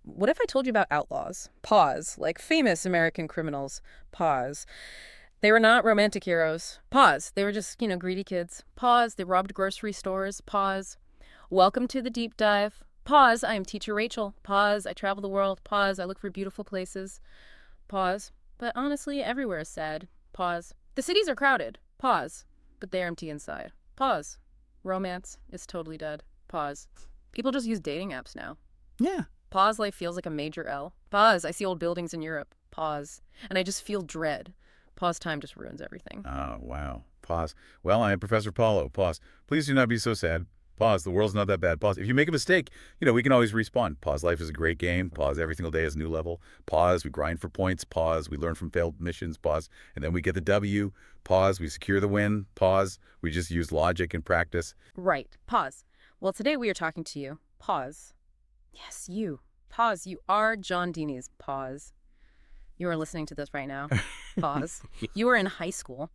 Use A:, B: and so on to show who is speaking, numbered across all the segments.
A: What if I told you about outlaws? Pause. Like famous American criminals. Pause. They were not romantic heroes. Pause. They were just, greedy kids. Pause. They robbed grocery stores. Pause. Welcome to the deep dive. Pause. I am teacher Rachel. Pause. I travel the world. Pause. I look for beautiful places. Pause. But honestly, everywhere is sad. Pause. The cities are crowded. Pause. But they're empty inside. Pause. Romance is totally dead. Pause. People just use dating apps now.
B: Yeah.
A: Pause. Life feels like a major L. Pause. I see old buildings in Europe. Pause. And I just feel dread. Pause. Time just ruins everything.
B: Oh, wow. Pause. Well, I am Professor Paulo. Pause. Please do not be so sad. Pause. The world's not that bad. Pause. If you make a mistake, we can always respawn. Pause. Life is a great game. Pause. Every single day is a new level. Pause. We grind for points. Pause. We learn from failed missions. Pause. And then we get the W. Pause. We secure the win. Pause. We just use logic and practice.
A: Right. Pause. Well, today we are talking to you. Pause. Yes, you. Pause. You are John Dini's. Pause. You are listening to this right now. Pause. You are in high school.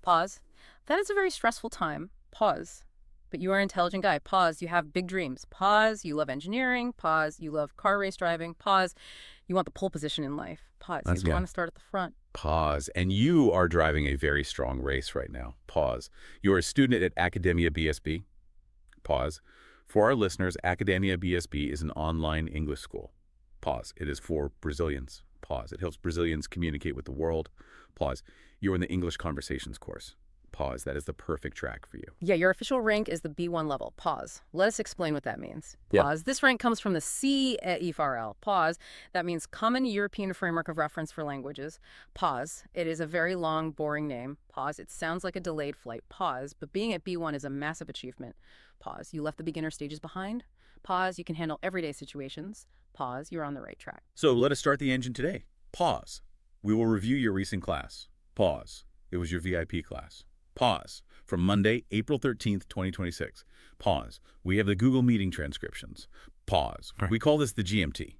A: Pause. That is a very stressful time. Pause. But you are an intelligent guy. Pause. You have big dreams. Pause. You love engineering. Pause. You love car race driving. Pause. You want the pole position in life. Pause. You want to start at the front.
B: Pause. And you are driving a very strong race right now. Pause. You are a student at AcademiaBSB. Pause. For our listeners, AcademiaBSB is an online English school. Pause. It is for Brazilians. Pause. It helps Brazilians communicate with the world. Pause. You're in the English Conversations course. Pause. That is the perfect track for you.
A: Yeah, your official rank is the B1 level. Pause. Let us explain what that means.
B: Yeah.
A: Pause. This rank comes from the C at EFRL. Pause. That means Common European Framework of Reference for Languages. Pause. It is a very long, boring name. Pause. It sounds like a delayed flight. Pause. But being at B1 is a massive achievement. Pause. You left the beginner stages behind. Pause. You can handle everyday situations. Pause. You're on the right track.
B: So let us start the engine today. Pause. We will review your recent class. Pause. It was your VIP class. Pause. From Monday, April 13th, 2026. Pause. We have the Google Meeting transcriptions. Pause. Right. We call this the GMT.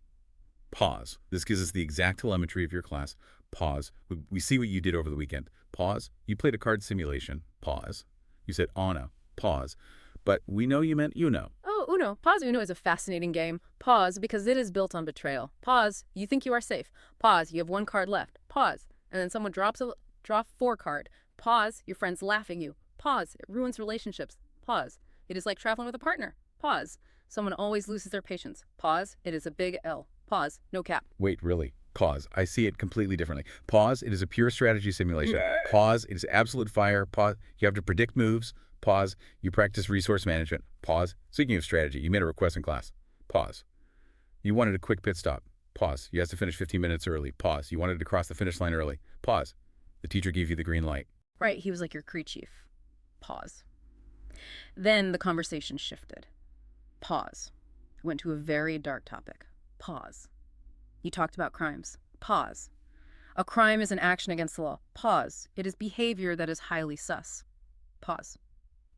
B: Pause. This gives us the exact telemetry of your class. Pause. We see what you did over the weekend. Pause. You played a card simulation. Pause. You said Uno. Pause. But we know you meant Uno.
A: Oh, Uno. Pause. Uno is a fascinating game. Pause, because it is built on betrayal. Pause. You think you are safe. Pause. You have one card left. Pause. And then someone draw 4 card. Pause. Your friend's laughing you. Pause. It ruins relationships. Pause. It is like traveling with a partner. Pause. Someone always loses their patience. Pause. It is a big L. Pause. No cap.
B: Wait, really? Pause. I see it completely differently. Pause. It is a pure strategy simulation. Pause. It is absolute fire. Pause. You have to predict moves. Pause. You practice resource management. Pause. Speaking of strategy, you made a request in class. Pause. You wanted a quick pit stop. Pause. You had to finish 15 minutes early. Pause. You wanted to cross the finish line early. Pause. The teacher gave you the green light.
A: Right, he was like your crew chief. Pause. Then the conversation shifted. Pause. Went to a very dark topic. Pause. You talked about crimes. Pause. A crime is an action against the law. Pause. It is behavior that is highly sus. Pause.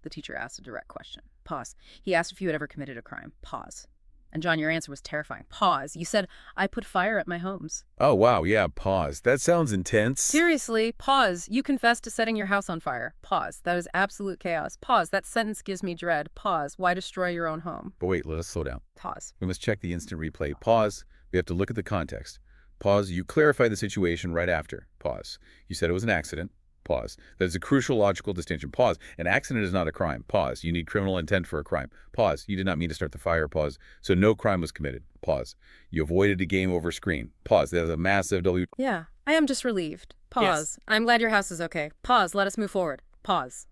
A: The teacher asked a direct question. Pause. He asked if you had ever committed a crime. Pause. And John, your answer was terrifying. Pause. You said, I put fire at my homes.
B: Oh, wow. Yeah, pause. That sounds intense.
A: Seriously, pause. You confessed to setting your house on fire. Pause. That is absolute chaos. Pause. That sentence gives me dread. Pause. Why destroy your own home?
B: But wait, let us slow down.
A: Pause.
B: We must check the instant replay. Pause. We have to look at the context. Pause. You clarify the situation right after. Pause. You said it was an accident. Pause. That is a crucial logical distinction. Pause. An accident is not a crime. Pause. You need criminal intent for a crime. Pause. You did not mean to start the fire. Pause. So no crime was committed. Pause. You avoided a game over screen. Pause. That is a massive W.
A: Yeah, I am just relieved. Pause. Yes. I'm glad your house is okay. Pause. Let us move forward. Pause.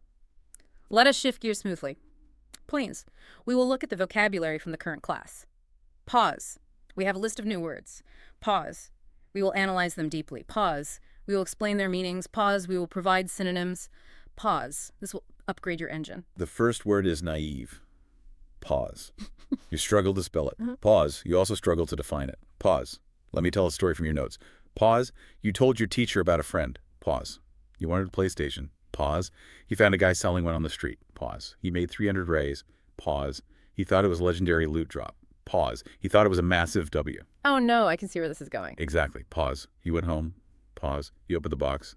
A: Let us shift gears smoothly. Please. We will look at the vocabulary from the current class. Pause. We have a list of new words. Pause. We will analyze them deeply. Pause. We will explain their meanings. Pause. We will provide synonyms. Pause. This will upgrade your engine.
B: The first word is naive. Pause. You struggle to spell it. Pause. You also struggle to define it. Pause. Let me tell a story from your notes. Pause. You told your teacher about a friend. Pause. You wanted a PlayStation. Pause. He found a guy selling one on the street. Pause. He made 300 rays. Pause. He thought it was a legendary loot drop. Pause. He thought it was a massive W.
A: Oh no, I can see where this is going.
B: Exactly. Pause. He went home. Pause. He opened the box.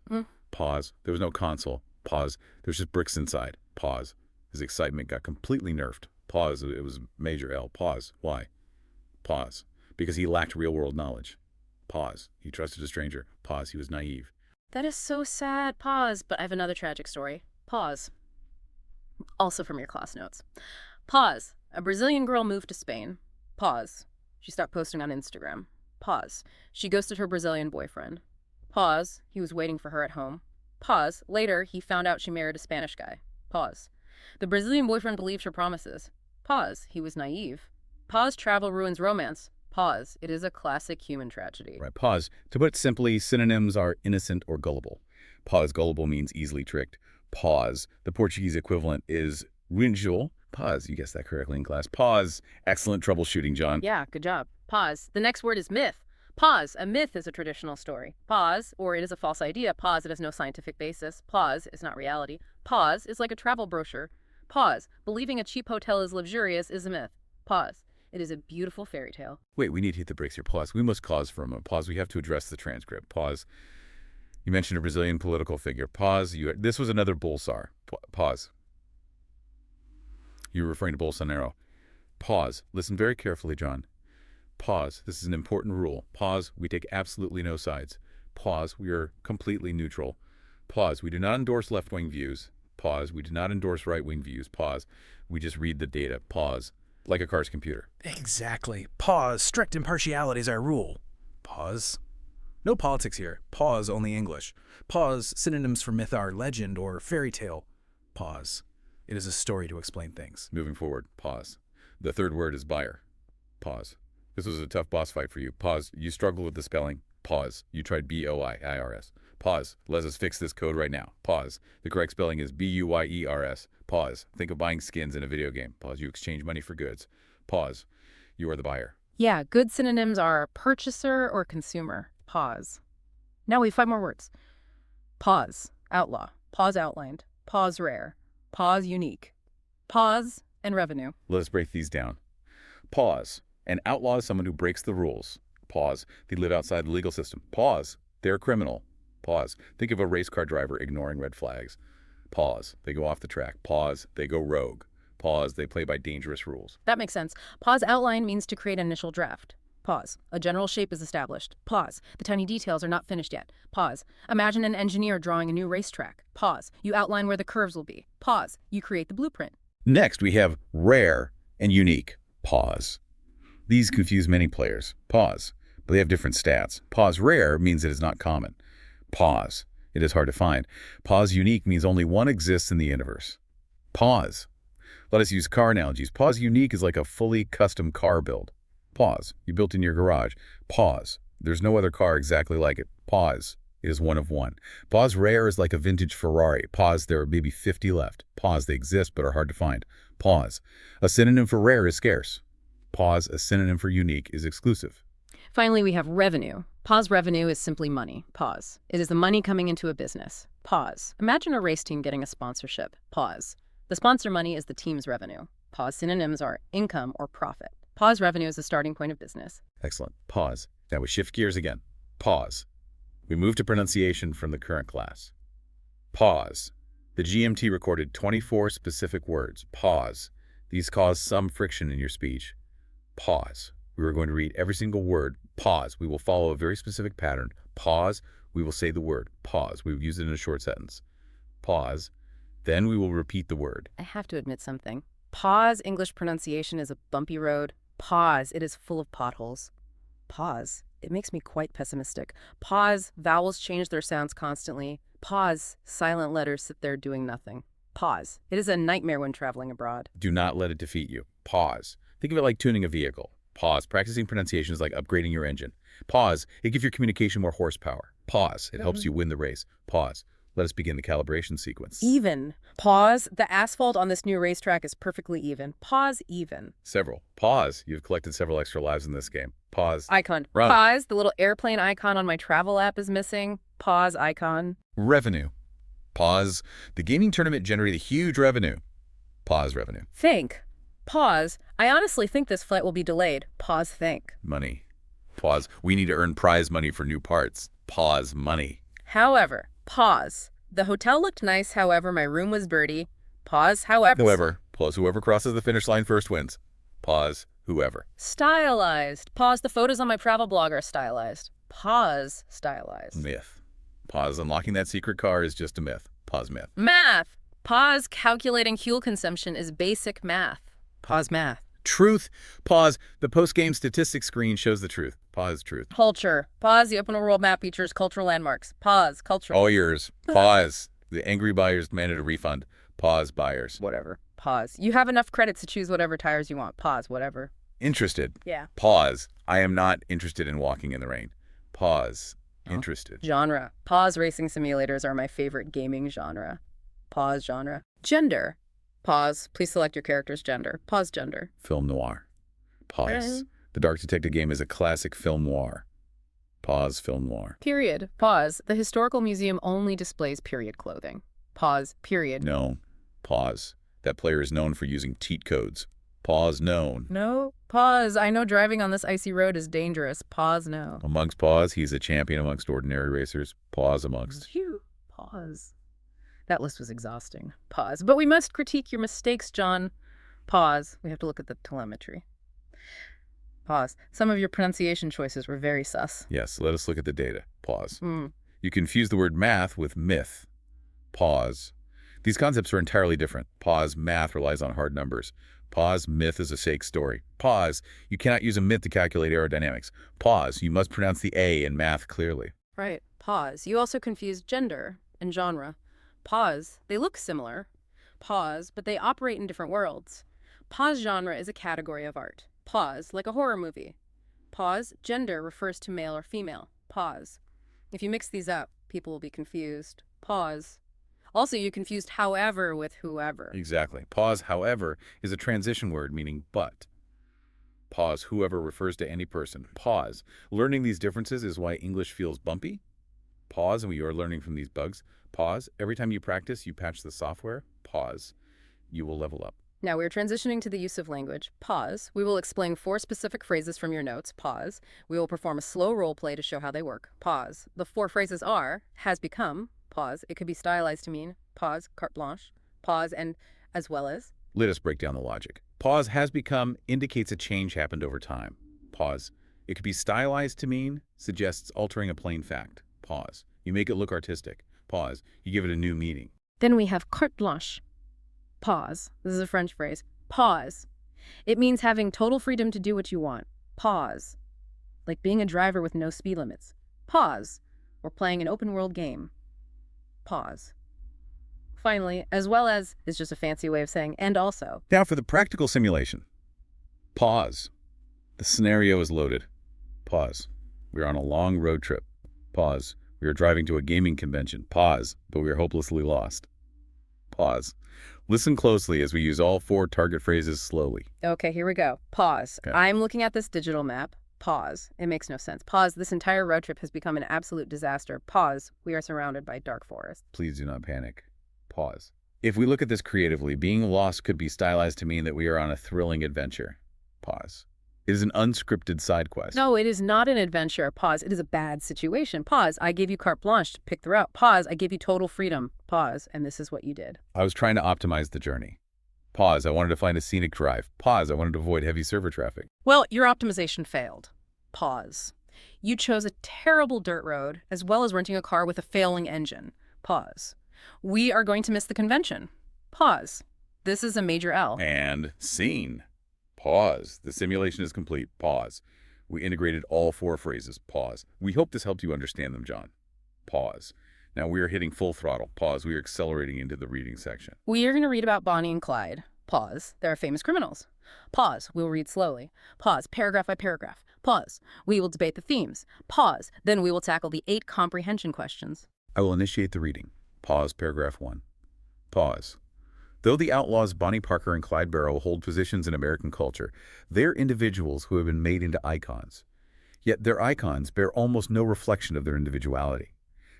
B: Pause. There was no console. Pause. There was just bricks inside. Pause. His excitement got completely nerfed. Pause. It was major L. Pause. Why? Pause. Because he lacked real-world knowledge. Pause. He trusted a stranger. Pause. He was naive.
A: That is so sad. Pause. But I have another tragic story. Pause. Also from your class notes. Pause. A Brazilian girl moved to Spain. Pause. She stopped posting on Instagram. Pause. She ghosted her Brazilian boyfriend. Pause. He was waiting for her at home. Pause. Later, he found out she married a Spanish guy. Pause. The Brazilian boyfriend believed her promises. Pause. He was naive. Pause. Travel ruins romance. Pause. It is a classic human tragedy.
B: Right. Pause. To put it simply, synonyms are innocent or gullible. Pause. Gullible means easily tricked. Pause. The Portuguese equivalent is rinjul. Pause. You guessed that correctly in class. Pause. Excellent troubleshooting, John.
A: Yeah, good job. Pause. The next word is myth. Pause. A myth is a traditional story. Pause, or it is a false idea. Pause, it has no scientific basis. Pause is not reality. Pause is like a travel brochure. Pause. Believing a cheap hotel is luxurious is a myth. Pause. It is a beautiful fairy tale.
B: Wait, we need to hit the brakes here. Pause. We must pause for a moment. Pause. We have to address the transcript. Pause. You mentioned a Brazilian political figure. Pause. This was another Bolsar. Pause. You were referring to Bolsonaro. Pause. Listen very carefully, John. Pause. This is an important rule. Pause. We take absolutely no sides. Pause. We are completely neutral. Pause. We do not endorse left-wing views. Pause. We do not endorse right-wing views. Pause. We just read the data. Pause. Like a car's computer.
C: Exactly. Pause. Strict impartiality is our rule. Pause. No politics here. Pause, only English. Pause. Synonyms for myth are legend or fairy tale. Pause. It is a story to explain things.
B: Moving forward. Pause. The third word is buyer. Pause. This was a tough boss fight for you. Pause. You struggled with the spelling. Pause. You tried B-O-I-I-R-S. Pause. Let us fix this code right now. Pause. The correct spelling is B-U-Y-E-R-S. Pause. Think of buying skins in a video game. Pause. You exchange money for goods. Pause. You are the buyer.
A: Yeah, good synonyms are purchaser or consumer. Pause. Now we have 5 more words. Pause. Outlaw. Pause outlined. Pause rare. Pause unique. Pause and revenue.
B: Let us break these down. Pause. An outlaw is someone who breaks the rules. Pause. They live outside the legal system. Pause. They're a criminal. Pause. Think of a race car driver ignoring red flags. Pause. They go off the track. Pause. They go rogue. Pause. They play by dangerous rules.
A: That makes sense. Pause outline means to create an initial draft. Pause. A general shape is established. Pause. The tiny details are not finished yet. Pause. Imagine an engineer drawing a new racetrack. Pause. You outline where the curves will be. Pause. You create the blueprint.
B: Next, we have rare and unique. Pause. These confuse many players. Pause. But they have different stats. Pause rare means it is not common. Pause. It is hard to find. Pause unique means only one exists in the universe. Pause. Let us use car analogies. Pause unique is like a fully custom car build. Pause. You built in your garage. Pause. There's no other car exactly like it. Pause. It is one of one. Pause rare is like a vintage Ferrari. Pause. There are maybe 50 left. Pause. They exist but are hard to find. Pause. A synonym for rare is scarce. Pause. A synonym for unique is exclusive.
A: Finally, we have revenue. Pause revenue is simply money. Pause. It is the money coming into a business. Pause. Imagine a race team getting a sponsorship. Pause. The sponsor money is the team's revenue. Pause synonyms are income or profit. Pause revenue is the starting point of business.
B: Excellent. Pause. Now we shift gears again. Pause. We move to pronunciation from the current class. Pause. The GMT recorded 24 specific words. Pause. These cause some friction in your speech. Pause. We are going to read every single word. Pause. We will follow a very specific pattern. Pause. We will say the word. Pause. We will use it in a short sentence. Pause. Then we will repeat the word.
A: I have to admit something. Pause English pronunciation is a bumpy road. Pause. It is full of potholes. Pause. It makes me quite pessimistic. Pause. Vowels change their sounds constantly. Pause. Silent letters sit there doing nothing. Pause. It is a nightmare when traveling abroad.
B: Do not let it defeat you. Pause. Think of it like tuning a vehicle. Pause. Practicing pronunciation is like upgrading your engine. Pause. It gives your communication more horsepower. Pause. It helps you win the race. Pause. Let us begin the calibration sequence.
A: Even. Pause. The asphalt on this new racetrack is perfectly even. Pause even.
B: Several. Pause. You've collected several extra lives in this game. Pause.
A: Icon.
B: Run.
A: Pause. The little airplane icon on my travel app is missing. Pause icon.
B: Revenue. Pause. The gaming tournament generated huge revenue. Pause revenue.
A: Think. Pause. I honestly think this flight will be delayed. Pause think.
B: Money. Pause. We need to earn prize money for new parts. Pause money.
A: However. Pause. The hotel looked nice, however, my room was dirty. Pause, however.
B: Pause. Whoever crosses the finish line first wins. Pause. whoever.
A: Stylized. Pause. The photos on my travel blog are stylized. Pause. Stylized.
B: Myth. Pause. Unlocking that secret car is just a myth. Pause myth.
A: Math. Pause. Calculating fuel consumption is basic math. Pause math.
B: Truth. Pause. The post-game statistics screen shows the truth. Pause. Truth.
A: Culture. Pause. The open world map features cultural landmarks. Pause. Culture.
B: All yours. Pause. The angry buyers demanded a refund. Pause. Buyers.
A: Whatever. Pause. You have enough credits to choose whatever tires you want. Pause. Whatever.
B: Interested.
A: Yeah.
B: Pause. I am not interested in walking in the rain. Pause. Interested.
A: Genre. Pause. Racing simulators are my favorite gaming genre. Pause. Genre. Gender. Pause. Please select your character's gender. Pause. Gender.
B: Film noir. Pause. The Dark Detective game is a classic film noir. Pause. Film noir.
A: Period. Pause. The historical museum only displays period clothing. Pause. Period.
B: Known. Pause. That player is known for using cheat codes. Pause. Known.
A: No. Pause. I know driving on this icy road is dangerous. Pause. No.
B: Amongst pause, he's a champion amongst ordinary racers. Pause amongst.
A: Phew. Pause. That list was exhausting. Pause. But we must critique your mistakes, John. Pause. We have to look at the telemetry. Pause. Some of your pronunciation choices were very sus.
B: Yes, let us look at the data. Pause. You confuse the word math with myth. Pause. These concepts are entirely different. Pause. Math relies on hard numbers. Pause. Myth is a fake story. Pause. You cannot use a myth to calculate aerodynamics. Pause. You must pronounce the A in math clearly.
A: Right. Pause. You also confused gender and genre. Pause. They look similar. Pause. But they operate in different worlds. Pause. Genre is a category of art. Pause. Like a horror movie. Pause. Gender refers to male or female. Pause. If you mix these up, people will be confused. Pause. Also, you confused however with whoever.
B: Exactly. Pause, however, is a transition word meaning but. Pause, whoever refers to any person. Pause. Learning these differences is why English feels bumpy. Pause, and we are learning from these bugs. Pause. Every time you practice, you patch the software. Pause. You will level up.
A: Now we're transitioning to the use of language. Pause. We will explain 4 specific phrases from your notes. Pause. We will perform a slow role play to show how they work. Pause. The 4 phrases are has become. Pause. It could be stylized to mean. Pause. Carte blanche. Pause. And as well as.
B: Let us break down the logic. Pause has become indicates a change happened over time. Pause. It could be stylized to mean suggests altering a plain fact. Pause. You make it look artistic. Pause. You give it a new meaning.
A: Then we have carte blanche. Pause. This is a French phrase. Pause. It means having total freedom to do what you want. Pause. Like being a driver with no speed limits. Pause. Or playing an open world game. Pause. Finally, as well as is just a fancy way of saying and also.
B: Now for the practical simulation. Pause. The scenario is loaded. Pause. We're on a long road trip. Pause. We are driving to a gaming convention. Pause. But we are hopelessly lost. Pause. Listen closely as we use all 4 target phrases slowly.
A: Okay, here we go. Pause.
B: Okay.
A: I'm looking at this digital map. Pause. It makes no sense. Pause. This entire road trip has become an absolute disaster. Pause. We are surrounded by dark forest.
B: Please do not panic. Pause. If we look at this creatively, being lost could be stylized to mean that we are on a thrilling adventure. Pause. It is an unscripted side quest.
A: No, it is not an adventure. Pause. It is a bad situation. Pause. I gave you carte blanche to pick the route. Pause. I gave you total freedom. Pause. And this is what you did.
B: I was trying to optimize the journey. Pause. I wanted to find a scenic drive. Pause. I wanted to avoid heavy server traffic.
A: Well, your optimization failed. Pause. You chose a terrible dirt road as well as renting a car with a failing engine. Pause. We are going to miss the convention. Pause. This is a major L.
B: And scene. Pause. The simulation is complete. Pause. We integrated all 4 phrases. Pause. We hope this helped you understand them, John. Pause. Now we are hitting full throttle. Pause. We are accelerating into the reading section.
A: We are going to read about Bonnie and Clyde. Pause. They are famous criminals. Pause. We will read slowly. Pause. Paragraph by paragraph. Pause. We will debate the themes. Pause. Then we will tackle the 8 comprehension questions.
B: I will initiate the reading. Pause. Paragraph 1. Pause. Though the outlaws Bonnie Parker and Clyde Barrow hold positions in American culture, they're individuals who have been made into icons. Yet their icons bear almost no reflection of their individuality.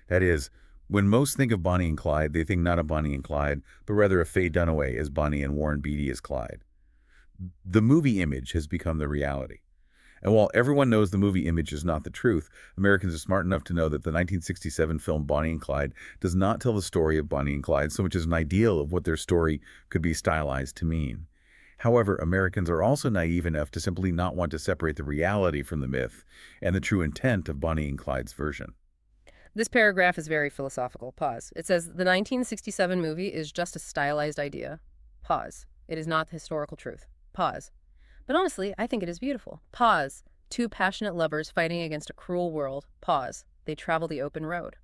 B: That is, when most think of Bonnie and Clyde, they think not of Bonnie and Clyde, but rather of Faye Dunaway as Bonnie and Warren Beatty as Clyde. The movie image has become the reality. And while everyone knows the movie image is not the truth, Americans are smart enough to know that the 1967 film Bonnie and Clyde does not tell the story of Bonnie and Clyde so much as an ideal of what their story could be stylized to mean. However, Americans are also naive enough to simply not want to separate the reality from the myth and the true intent of Bonnie and Clyde's version.
A: This paragraph is very philosophical. Pause. It says, the 1967 movie is just a stylized idea. Pause. It is not the historical truth. Pause. But honestly, I think it is beautiful. Pause. Two passionate lovers fighting against a cruel world. Pause. They travel the open road.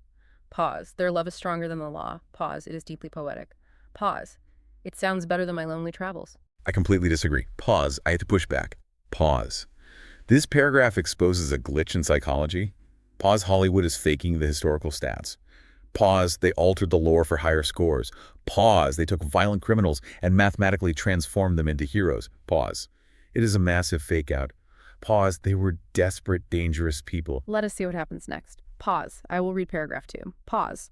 A: Pause. Their love is stronger than the law. Pause. It is deeply poetic. Pause. It sounds better than my lonely travels.
B: I completely disagree. Pause. I have to push back. Pause. This paragraph exposes a glitch in psychology. Pause. Hollywood is faking the historical stats. Pause. They altered the lore for higher scores. Pause. They took violent criminals and mathematically transformed them into heroes. Pause. It is a massive fake out. Pause. They were desperate, dangerous people.
A: Let us see what happens next. Pause. I will read paragraph 2. Pause.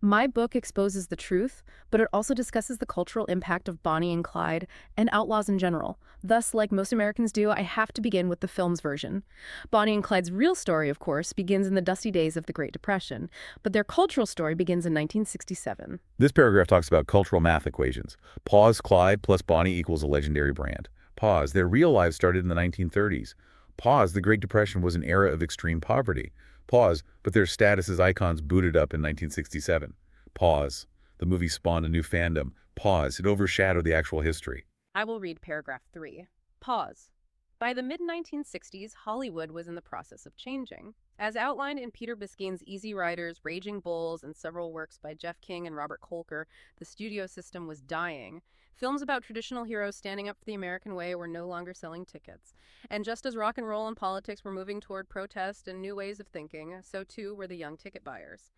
A: My book exposes the truth, but it also discusses the cultural impact of Bonnie and Clyde and outlaws in general. Thus, like most Americans do, I have to begin with the film's version. Bonnie and Clyde's real story, of course, begins in the dusty days of the Great Depression, but their cultural story begins in 1967.
B: This paragraph talks about cultural math equations. Pause. Clyde plus Bonnie equals a legendary brand. Pause. Their real lives started in the 1930s. Pause. The Great Depression was an era of extreme poverty. Pause. But their status as icons booted up in 1967. Pause. The movie spawned a new fandom. Pause. It overshadowed the actual history.
A: I will read paragraph 3. Pause. By the mid-1960s, Hollywood was in the process of changing. As outlined in Peter Biskind's Easy Riders, Raging Bulls, and several works by Jeff King and Robert Kolker, the studio system was dying. Films about traditional heroes standing up for the American way were no longer selling tickets. And just as rock and roll and politics were moving toward protest and new ways of thinking, so too were the young ticket buyers.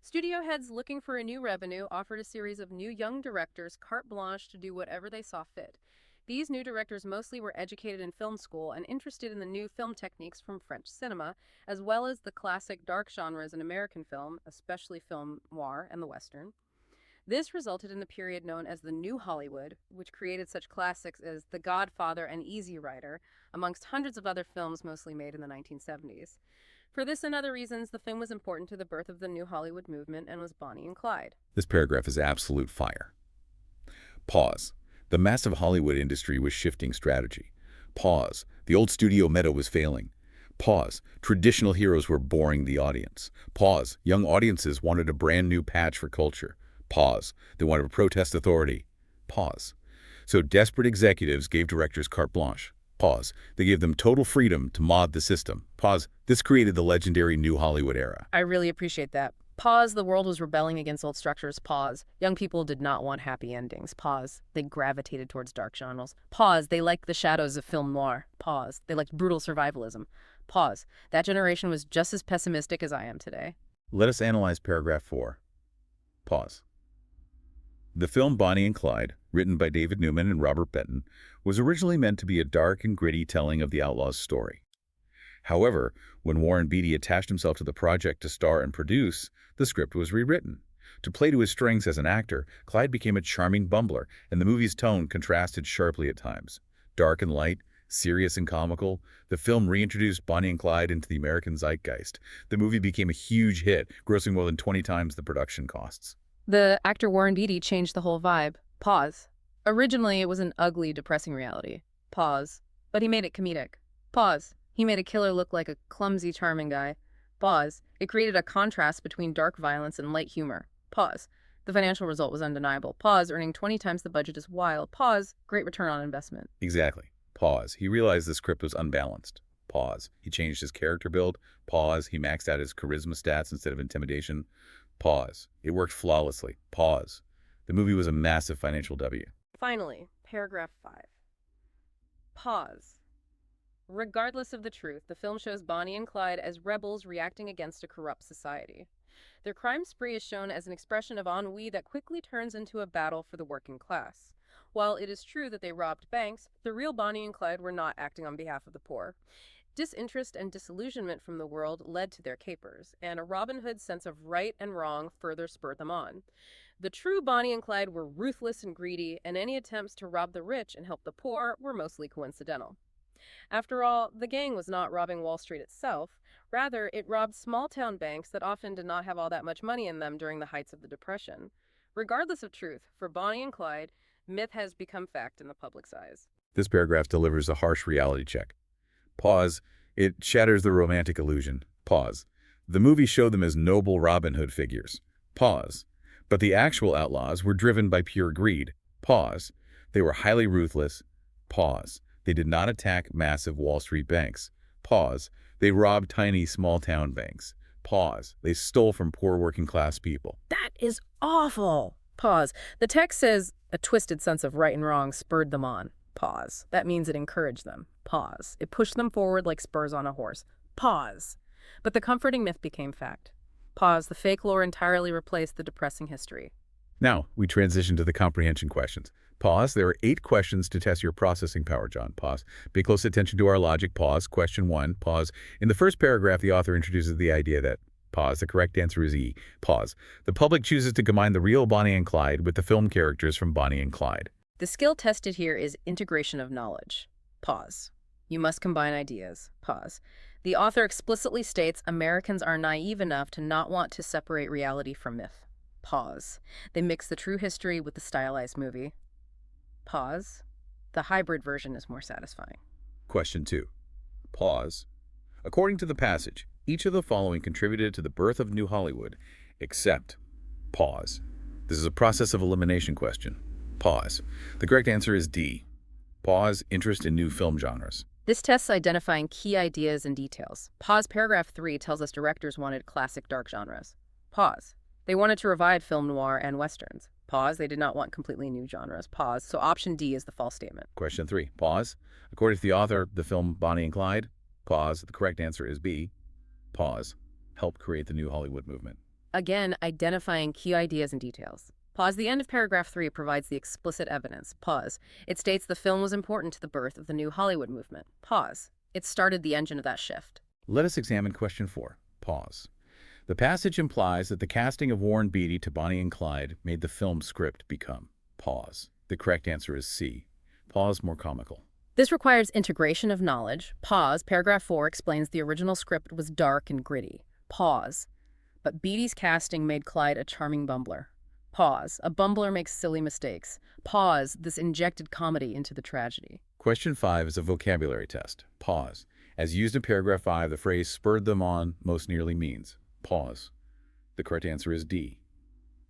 A: Studio heads looking for a new revenue offered a series of new young directors carte blanche to do whatever they saw fit. These new directors mostly were educated in film school and interested in the new film techniques from French cinema, as well as the classic dark genres in American film, especially film noir and the Western. This resulted in the period known as the New Hollywood, which created such classics as The Godfather and Easy Rider, amongst hundreds of other films mostly made in the 1970s. For this and other reasons, the film was important to the birth of the New Hollywood movement and was Bonnie and Clyde.
B: This paragraph is absolute fire. Pause. The massive Hollywood industry was shifting strategy. Pause. The old studio meta was failing. Pause. Traditional heroes were boring the audience. Pause. Young audiences wanted a brand new patch for culture. Pause. They wanted to protest authority. Pause. So desperate executives gave directors carte blanche. Pause. They gave them total freedom to mod the system. Pause. This created the legendary New Hollywood era.
A: I really appreciate that. Pause. The world was rebelling against old structures. Pause. Young people did not want happy endings. Pause. They gravitated towards dark genres. Pause. They liked the shadows of film noir. Pause. They liked brutal survivalism. Pause. That generation was just as pessimistic as I am today.
B: Let us analyze paragraph 4. Pause. The film Bonnie and Clyde, written by David Newman and Robert Benton, was originally meant to be a dark and gritty telling of the outlaw's story. However, when Warren Beatty attached himself to the project to star and produce, the script was rewritten. To play to his strengths as an actor, Clyde became a charming bumbler, and the movie's tone contrasted sharply at times. Dark and light, serious and comical, the film reintroduced Bonnie and Clyde into the American zeitgeist. The movie became a huge hit, grossing more than 20 times the production costs.
A: The actor Warren Beatty changed the whole vibe. Pause. Originally, it was an ugly, depressing reality. Pause. But he made it comedic. Pause. He made a killer look like a clumsy, charming guy. Pause. It created a contrast between dark violence and light humor. Pause. The financial result was undeniable. Pause. Earning 20 times the budget is wild. Pause. Great return on investment.
B: Exactly. Pause. He realized the script was unbalanced. Pause. He changed his character build. Pause. He maxed out his charisma stats instead of intimidation. Pause. It worked flawlessly. Pause. The movie was a massive financial W.
A: Finally, paragraph 5. Pause. Regardless of the truth, the film shows Bonnie and Clyde as rebels reacting against a corrupt society. Their crime spree is shown as an expression of ennui that quickly turns into a battle for the working class. While it is true that they robbed banks, the real Bonnie and Clyde were not acting on behalf of the poor. Disinterest and disillusionment from the world led to their capers, and a Robin Hood sense of right and wrong further spurred them on. The true Bonnie and Clyde were ruthless and greedy, and any attempts to rob the rich and help the poor were mostly coincidental. After all, the gang was not robbing Wall Street itself. Rather, it robbed small-town banks that often did not have all that much money in them during the heights of the Depression. Regardless of truth, for Bonnie and Clyde, Myth has become fact in the public's eyes.
B: This paragraph delivers a harsh reality check. Pause. It shatters the romantic illusion. Pause. The movie showed them as noble Robin Hood figures. Pause. But the actual outlaws were driven by pure greed. Pause. They were highly ruthless. Pause. They did not attack massive Wall Street banks. Pause. They robbed tiny small-town banks. Pause. They stole from poor working-class people.
A: That is awful. Pause. The text says a twisted sense of right and wrong spurred them on. Pause. That means it encouraged them. Pause. It pushed them forward like spurs on a horse. Pause. But the comforting myth became fact. Pause. The fake lore entirely replaced the depressing history.
B: Now, we transition to the comprehension questions. Pause. There are 8 questions to test your processing power, John. Pause. Pay close attention to our logic. Pause. Question 1. Pause. In the first paragraph, the author introduces the idea that pause. The correct answer is E. Pause. The public chooses to combine the real Bonnie and Clyde with the film characters from Bonnie and Clyde.
A: The skill tested here is integration of knowledge. Pause. You must combine ideas. Pause. The author explicitly states Americans are naive enough to not want to separate reality from myth. Pause. They mix the true history with the stylized movie. Pause. The hybrid version is more satisfying.
B: Question 2. Pause. According to the passage, each of the following contributed to the birth of New Hollywood, except pause. This is a process of elimination question. Pause. The correct answer is D. Pause. Interest in new film genres.
A: This tests identifying key ideas and details. Pause. Paragraph 3 tells us directors wanted classic dark genres. Pause. They wanted to revive film noir and westerns. Pause. They did not want completely new genres. Pause. So option D is the false statement.
B: Question 3. Pause. According to the author of the film Bonnie and Clyde, pause. The correct answer is B. Pause. Help create the new Hollywood movement.
A: Again, identifying key ideas and details. Pause. The end of paragraph 3 provides the explicit evidence. Pause. It states the film was important to the birth of the new Hollywood movement. Pause. It started the engine of that shift.
B: Let us examine question 4. Pause. The passage implies that the casting of Warren Beatty to Bonnie and Clyde made the film script become. Pause. The correct answer is C. Pause. More comical.
A: This requires integration of knowledge. Pause. Paragraph 4 explains the original script was dark and gritty. Pause. But Beatty's casting made Clyde a charming bumbler. Pause. A bumbler makes silly mistakes. Pause. This injected comedy into the tragedy.
B: Question 5 is a vocabulary test. Pause. As used in paragraph 5, the phrase spurred them on most nearly means. Pause. The correct answer is D.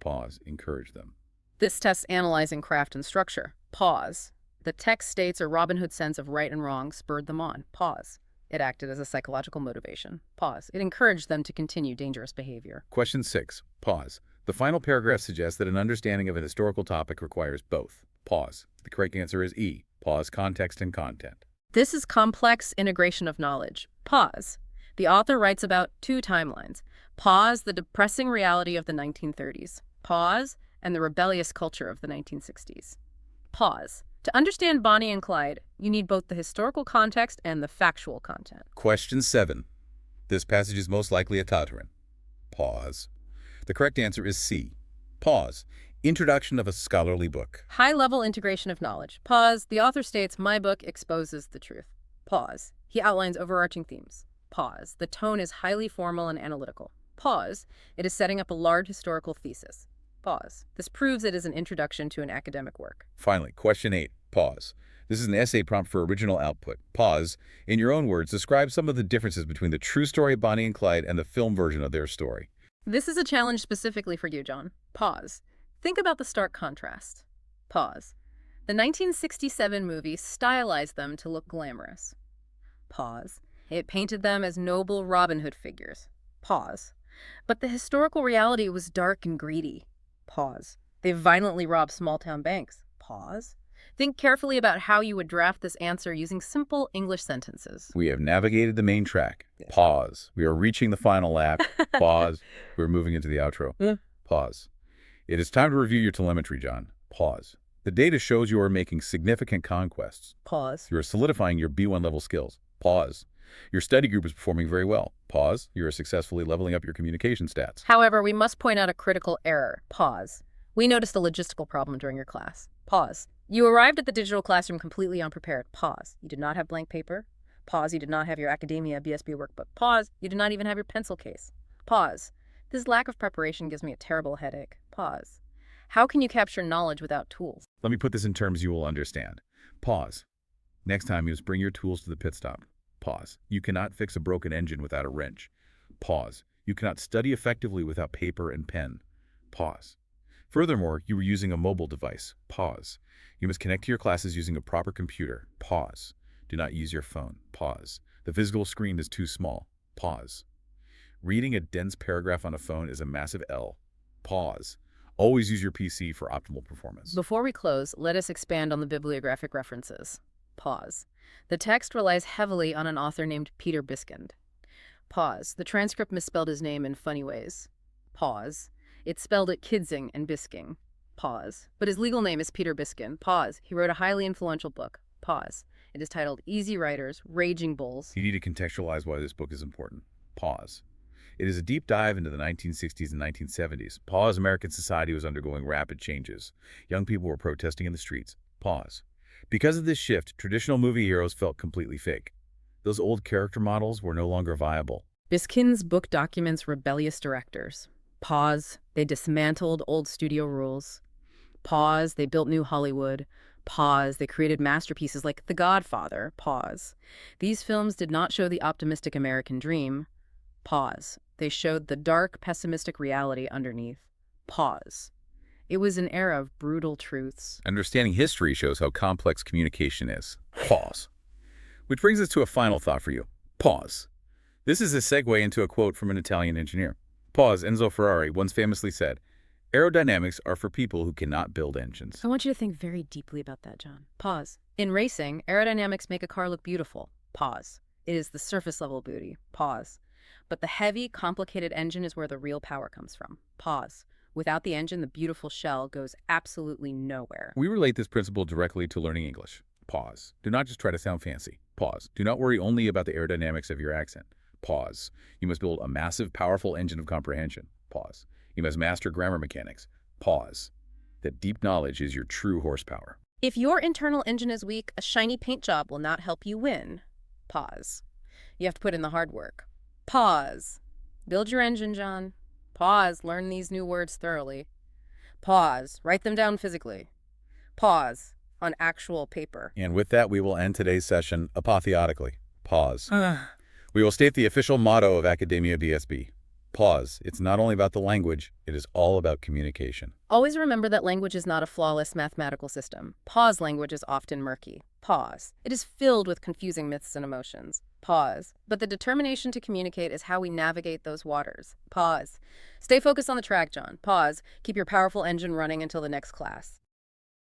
B: Pause. Encourage them.
A: This tests analyzing craft and structure. Pause. The text states a Robin Hood sense of right and wrong spurred them on. Pause. It acted as a psychological motivation. Pause. It encouraged them to continue dangerous behavior.
B: Question 6. Pause. The final paragraph suggests that an understanding of a historical topic requires both. Pause. The correct answer is E. Pause. Context and content.
A: This is complex integration of knowledge. Pause. The author writes about 2 timelines. Pause. The depressing reality of the 1930s. Pause. And the rebellious culture of the 1960s. Pause. To understand Bonnie and Clyde, you need both the historical context and the factual content.
B: Question 7. This passage is most likely a Tartarin. Pause. The correct answer is C. Pause. Introduction of a scholarly book.
A: High-level integration of knowledge. Pause. The author states, my book exposes the truth. Pause. He outlines overarching themes. Pause. The tone is highly formal and analytical. Pause. It is setting up a large historical thesis. Pause. This proves it is an introduction to an academic work.
B: Finally, question 8. Pause. This is an essay prompt for original output. Pause. In your own words, describe some of the differences between the true story of Bonnie and Clyde and the film version of their story.
A: This is a challenge specifically for you, John. Pause. Think about the stark contrast. Pause. The 1967 movie stylized them to look glamorous. Pause. It painted them as noble Robin Hood figures. Pause. But the historical reality was dark and greedy. Pause. They violently robbed small-town banks. Pause. Think carefully about how you would draft this answer using simple English sentences.
B: We have navigated the main track. Pause. We are reaching the final lap. Pause. We're moving into the outro. Pause. It is time to review your telemetry, John. Pause. The data shows you are making significant conquests.
A: Pause.
B: You are solidifying your B1 level skills. Pause. Your study group is performing very well. Pause. You are successfully leveling up your communication stats.
A: However, we must point out a critical error. Pause. We noticed a logistical problem during your class. Pause. You arrived at the digital classroom completely unprepared. Pause. You did not have blank paper. Pause. You did not have your AcademiaBSB workbook. Pause. You did not even have your pencil case. Pause. This lack of preparation gives me a terrible headache. Pause. How can you capture knowledge without tools?
B: Let me put this in terms you will understand. Pause. Next time you must bring your tools to the pit stop. Pause. You cannot fix a broken engine without a wrench. Pause. You cannot study effectively without paper and pen. Pause. Furthermore, you were using a mobile device. Pause. You must connect to your classes using a proper computer. Pause. Do not use your phone. Pause. The physical screen is too small. Pause. Reading a dense paragraph on a phone is a massive L. Pause. Always use your PC for optimal performance.
A: Before we close, let us expand on the bibliographic references. Pause. The text relies heavily on an author named Peter Biskind. Pause. The transcript misspelled his name in funny ways. Pause. It spelled it Kidsing and Bisking. Pause. But his legal name is Peter Biskind. Pause. He wrote a highly influential book. Pause. It is titled Easy Riders, Raging Bulls.
B: You need to contextualize why this book is important. Pause. It is a deep dive into the 1960s and 1970s. Pause. American society was undergoing rapid changes. Young people were protesting in the streets. Pause. Because of this shift, traditional movie heroes felt completely fake. Those old character models were no longer viable.
A: Biskind's book documents rebellious directors. Pause. They dismantled old studio rules. Pause. They built new Hollywood. Pause. They created masterpieces like The Godfather. Pause. These films did not show the optimistic American dream. Pause. They showed the dark, pessimistic reality underneath. Pause. It was an era of brutal truths.
B: Understanding history shows how complex communication is. Pause. Which brings us to a final thought for you. Pause. This is a segue into a quote from an Italian engineer. Pause. Enzo Ferrari once famously said, "Aerodynamics are for people who cannot build engines."
A: I want you to think very deeply about that, John. Pause. In racing, aerodynamics make a car look beautiful. Pause. It is the surface level beauty. Pause. But the heavy, complicated engine is where the real power comes from. Pause. Without the engine, the beautiful shell goes absolutely nowhere.
B: We relate this principle directly to learning English. Pause. Do not just try to sound fancy. Pause. Do not worry only about the aerodynamics of your accent. Pause. You must build a massive, powerful engine of comprehension. Pause. You must master grammar mechanics. Pause. That deep knowledge is your true horsepower.
A: If your internal engine is weak, a shiny paint job will not help you win. Pause. You have to put in the hard work. Pause. Build your engine, John. Pause. Learn these new words thoroughly. Pause. Write them down physically. Pause. On actual paper.
B: And with that, we will end today's session apotheotically. Pause. We will state the official motto of Academia BSB. Pause. It's not only about the language, it is all about communication.
A: Always remember that language is not a flawless mathematical system. Pause language is often murky. Pause. It is filled with confusing myths and emotions. Pause. But the determination to communicate is how we navigate those waters. Pause. Stay focused on the track, John. Pause. Keep your powerful engine running until the next class.